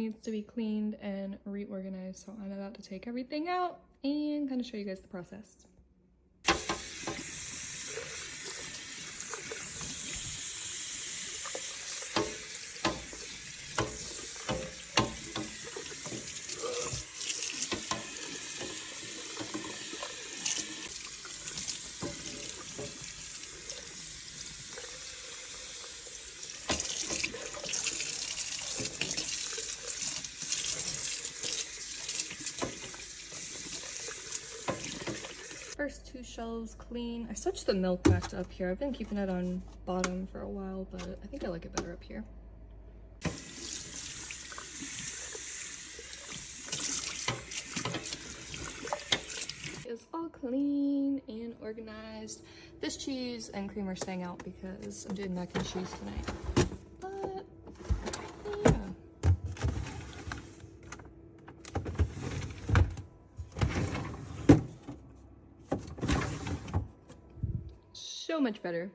needs to be cleaned and reorganized, so I'm about to take everything out and kind of show you guys the process. First two shelves clean. I switched the milk back to up here. I've been keeping it on bottom for a while, but I think I like it better up here. It's all clean and organized. This cheese and cream are staying out because I'm doing mac and cheese tonight. But yeah. So much better.